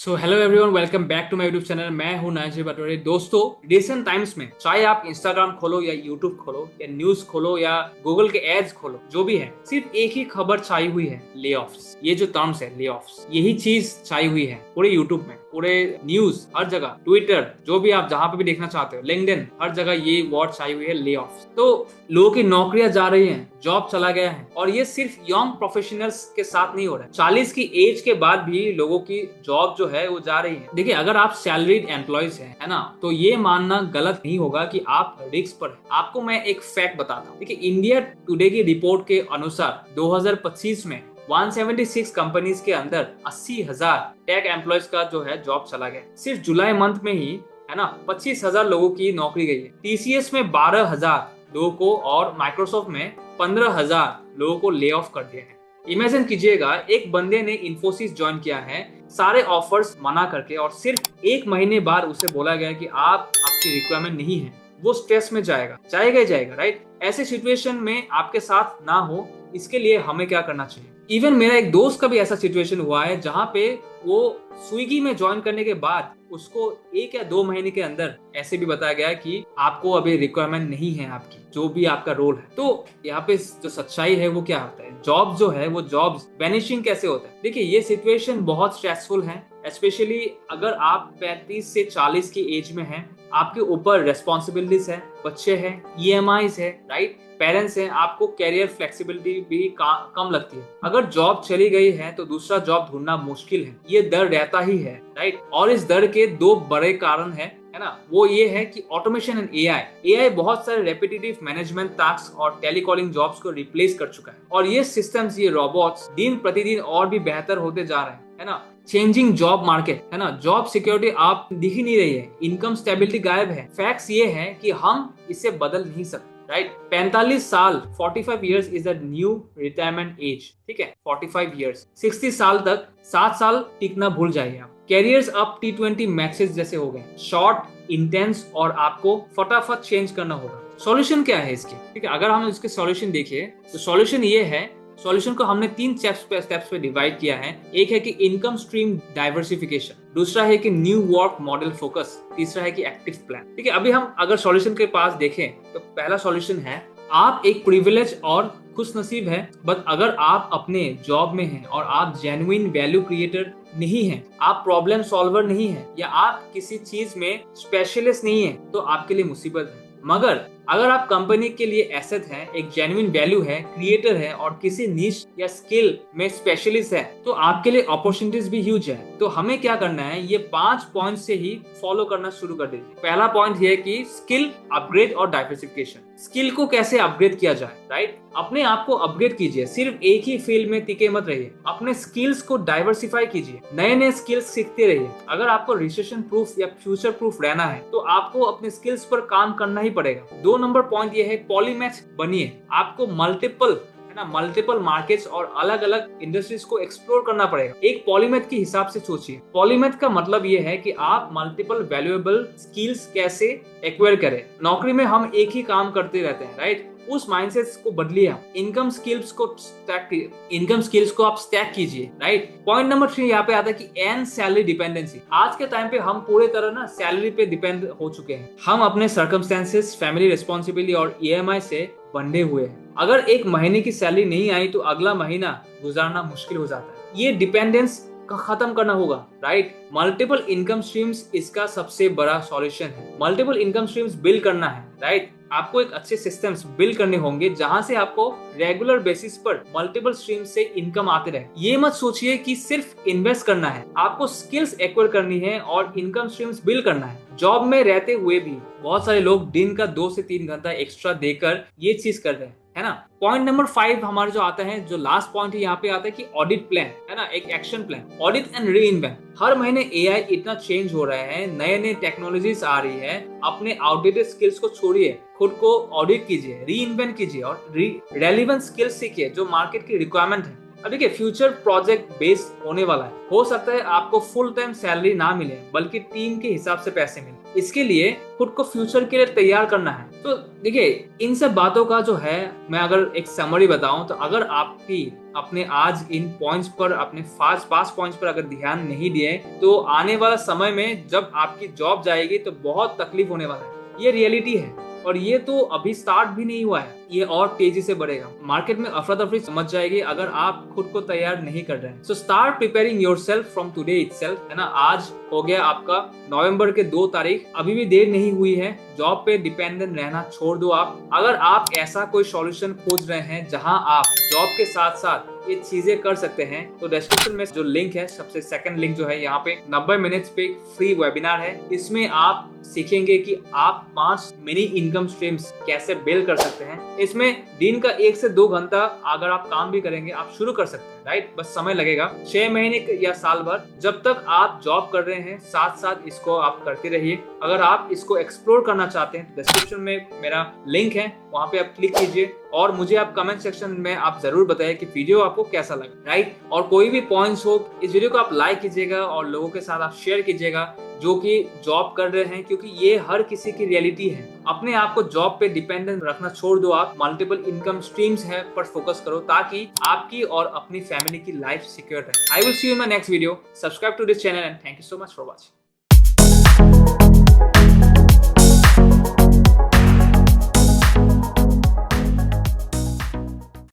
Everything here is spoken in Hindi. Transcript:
So hello everyone, welcome back to my YouTube channel. मैं हूं नाजिर बटोरे। दोस्तों, रिसेंट टाइम्स में चाहे आप इंस्टाग्राम खोलो या यूट्यूब खोलो या न्यूज खोलो या गूगल के एड्स खोलो, जो भी है, सिर्फ एक ही खबर छाई हुई है, ले ऑफ्स। ये जो टर्म्स है, ले ऑफ्स, यही चीज छाई हुई है पूरे यूट्यूब में, पूरे न्यूज, हर जगह, ट्विटर, जो भी आप जहां पे भी देखना चाहते हो, लिंक्डइन, हर जगह ये वर्ड छाई हुई है, ले ऑफ्स। तो लोगों की नौकरियां जा रही हैं, जॉब चला गया है, और ये सिर्फ यंग प्रोफेशनल्स के साथ नहीं हो रहा है। 40 की एज के बाद भी लोगों की जॉब जो है वो जा रही है। देखिए, अगर आप सैलरीड एम्प्लॉयज हैं, है ना, तो ये मानना गलत नहीं होगा कि आप रिस्क पर हैं। आपको मैं एक फैक्ट बताता हूँ। देखिए, इंडिया टुडे की रिपोर्ट के अनुसार 2025 में 176 कंपनीज के अंदर 80,000 टेक एम्प्लॉयज का जो है जॉब चला गया। सिर्फ जुलाई मंथ में ही, है ना, 25,000 लोगों की नौकरी गई है। टीसीएस में 12,000 लोगों को और माइक्रोसॉफ्ट में 15,000 लोगों को ले ऑफ कर दिया है। इमेजिन कीजिएगा, एक बंदे ने इन्फोसिस ज्वाइन किया है, सारे ऑफर्स मना करके, और सिर्फ एक महीने बाद उसे बोला गया कि आपकी रिक्वायरमेंट नहीं है। वो स्ट्रेस में जाएगा ही जाएगा, राइट। ऐसे सिचुएशन में आपके साथ ना हो, इसके लिए हमें क्या करना चाहिए। इवन मेरा एक दोस्त का भी ऐसा सिचुएशन हुआ है, जहां पे वो स्विगी में ज्वाइन करने के बाद उसको 1 या 2 महीने के अंदर ऐसे भी बताया गया कि आपको अभी रिक्वायरमेंट नहीं है, आपकी जो भी आपका रोल है। तो यहाँ पे जो सच्चाई है वो क्या होता है, जॉब जो है वो जॉब वैनिशिंग कैसे होता है। देखिए, ये सिचुएशन बहुत स्ट्रेसफुल है, स्पेशली अगर आप 35 से 40 की एज में हैं। आपके ऊपर रेस्पॉन्सिबिलिटीज है, बच्चे हैं, ईएमआईज है, राइट, पेरेंट्स हैं, आपको कैरियर फ्लेक्सिबिलिटी भी कम लगती है। अगर जॉब चली गई है तो दूसरा जॉब ढूंढना मुश्किल है, ये डर रहता ही है, राइट। और इस डर के दो बड़े कारण है ना, वो ये है कि ऑटोमेशन एंड एआई बहुत सारे रेपिटेटिव मैनेजमेंट टास्क और टेलीकॉलिंग जॉब्स को रिप्लेस कर चुका है, और ये सिस्टम्स, ये रोबोट्स दिन प्रतिदिन और भी बेहतर होते जा रहे हैं, है ना। चेंजिंग जॉब मार्केट, है ना, जॉब सिक्योरिटी आप दिख ही नहीं रही है, इनकम स्टेबिलिटी गायब है। फैक्ट्स ये है कि हम इसे बदल नहीं सकते, राइट। 45 साल, 45 years is the new retirement age, ठीक है। 45 ईयर्स, 60 साल तक 7 साल टिकना भूल जाइए आप। कैरियर्स अब T20 मैचेस जैसे हो गए, शॉर्ट, इंटेंस, और आपको फटाफट चेंज करना होगा। सॉल्यूशन क्या है इसके, ठीक है। अगर हम इसके सॉल्यूशन देखिए तो सॉल्यूशन ये है, सॉल्यूशन को हमने 3 स्टेप्स पे डिवाइड किया है। एक है कि इनकम स्ट्रीम डाइवर्सिफिकेशन, दूसरा है कि न्यू वर्क मॉडल फोकस, तीसरा है कि एक्टिव प्लान, ठीक है। अभी हम अगर सॉल्यूशन के पास देखें तो पहला सॉल्यूशन है, आप एक प्रिविलेज और खुश नसीब है, बट अगर आप अपने जॉब में हैं और आप जेन्युइन वैल्यू क्रिएटर नहीं है, आप प्रॉब्लम सॉल्वर नहीं है, या आप किसी चीज में स्पेशलिस्ट नहीं है, तो आपके लिए मुसीबत है। मगर अगर आप कंपनी के लिए एसेट हैं, एक जेन्युइन वैल्यू है, क्रिएटर है, और किसी निश या स्किल में स्पेशलिस्ट है, तो आपके लिए अपॉर्चुनिटीज भी ह्यूज है। तो हमें क्या करना है, ये 5 पॉइंट से ही फॉलो करना शुरू कर दीजिए। पहला पॉइंट ये है कि स्किल अपग्रेड और डाइवर्सिफिकेशन। स्किल को कैसे अपग्रेड किया जाए, राइट। अपने आप को अपग्रेड कीजिए, सिर्फ एक ही फील्ड में टिके मत रहिए, अपने स्किल्स को डाइवर्सिफाई कीजिए, नए नए स्किल्स सीखते रहिए। अगर आपको रिसेशन प्रूफ या फ्यूचर प्रूफ रहना है तो आपको अपने स्किल्स पर काम करना ही पड़ेगा। 2 नंबर पॉइंट ये है, पॉलीमैथ बनिए। आपको मल्टीपल मार्केट्स और अलग अलग इंडस्ट्रीज को एक्सप्लोर करना पड़ेगा। एक पॉलीमैथ के हिसाब से सोचिए। पॉलीमैथ का मतलब ये है कि आप मल्टीपल वैल्यूएबल स्किल्स कैसे एक्वायर करें। नौकरी में हम एक ही काम करते रहते हैं, राइट। उस माइंडसेट को बदलिए। इनकम स्किल्स को आप स्टैक कीजिए, राइट। पॉइंट नंबर 3 यहाँ पे आता है कि एंड सैलरी डिपेंडेंसी। आज के टाइम पे हम पूरे तरह ना सैलरी पे डिपेंड हो चुके हैं। हम अपने सर्कमस्टेंसेस, फैमिली रिस्पॉन्सिबिलिटी और ईएमआई से बंधे हुए हैं। अगर एक महीने की सैलरी नहीं आई तो अगला महीना गुजारना मुश्किल हो जाता है। ये डिपेंडेंस का खत्म करना होगा, राइट। मल्टीपल इनकम स्ट्रीम्स इसका सबसे बड़ा सॉल्यूशन है। मल्टीपल इनकम स्ट्रीम्स बिल्ड करना है, राइट। आपको एक अच्छे सिस्टम्स बिल्ड करने होंगे जहां से आपको रेगुलर बेसिस पर मल्टीपल स्ट्रीम से इनकम आते रहे। ये मत सोचिए कि सिर्फ इन्वेस्ट करना है, आपको स्किल्स एक्वायर करनी है और इनकम स्ट्रीम्स बिल्ड करना है। जॉब में रहते हुए भी बहुत सारे लोग दिन का 2 से 3 घंटा एक्स्ट्रा देकर ये चीज कर रहे हैं, है ना। पॉइंट नंबर 5 हमारा जो आता है, जो लास्ट पॉइंट है यहाँ पे आता है कि ऑडिट प्लान, है ना, एक action plan. Audit and re invent. हर महीने एआई इतना चेंज हो रहा है, नए नए टेक्नोलॉजीज आ रही है। अपने आउटडेटेड स्किल्स को छोड़िए, खुद को ऑडिट कीजिए, री इन्वेंट कीजिए और रेलिवेंट स्किल्स सीखिए जो मार्केट की रिक्वायरमेंट है। अब देखिए, फ्यूचर प्रोजेक्ट बेस्ड होने वाला है। हो सकता है आपको फुल टाइम सैलरी ना मिले, बल्कि टीम के हिसाब से पैसे मिले। इसके लिए खुद को फ्यूचर के लिए तैयार करना है। तो देखिए, इन सब बातों का जो है, मैं अगर एक समरी बताऊं तो अगर आपकी अपने आज इन पॉइंट्स पर, अपने पास पॉइंट्स पर अगर ध्यान नहीं दिए तो आने वाला समय में जब आपकी जॉब जाएगी तो बहुत तकलीफ होने वाला है। ये रियलिटी है और ये तो अभी स्टार्ट भी नहीं हुआ है, ये और तेजी से बढ़ेगा। मार्केट में अफरा तफरी मच जाएगी अगर आप खुद को तैयार नहीं कर रहे हैं। So start preparing yourself from today itself, है ना। आज हो गया आपका नवंबर के 2 तारीख, अभी भी देर नहीं हुई है। जॉब पे डिपेंडेंट रहना छोड़ दो आप। अगर आप ऐसा कोई सॉल्यूशन खोज रहे हैं जहां आप जॉब के साथ साथ ये चीजें कर सकते हैं तो डिस्क्रिप्शन में जो लिंक है, सबसे सेकंड लिंक जो है, यहाँ पे 90 मिनट्स पे फ्री वेबिनार है। इसमें आप सीखेंगे कि आप 5 मिनी इनकम स्ट्रीम्स कैसे बिल्ड कर सकते हैं। इसमें दिन का 1 से 2 घंटा अगर आप काम भी करेंगे आप शुरू कर सकते हैं, राइट। बस समय लगेगा 6 महीने या साल भर। जब तक आप जॉब कर रहे हैं साथ साथ इसको आप करते रहिए। अगर आप इसको एक्सप्लोर करना चाहते हैं तो डिस्क्रिप्शन में मेरा लिंक है, वहां पे आप क्लिक कीजिए और मुझे आप कमेंट सेक्शन में आप जरूर बताइए कि वीडियो आपको कैसा लगा, राइट। और कोई भी पॉइंट्स हो इस वीडियो को आप लाइक कीजिएगा और लोगों के साथ आप शेयर कीजिएगा जो कि जॉब कर रहे हैं, क्योंकि ये हर किसी की रियलिटी है। अपने आप को जॉब पे डिपेंडेंट रखना छोड़ दो, आप मल्टीपल इनकम स्ट्रीम्स है पर फोकस करो ताकि आपकी और अपनी फैमिली की लाइफ सिक्योर रहे। I will see you in my next video. Subscribe to this channel and thank you so much for watching.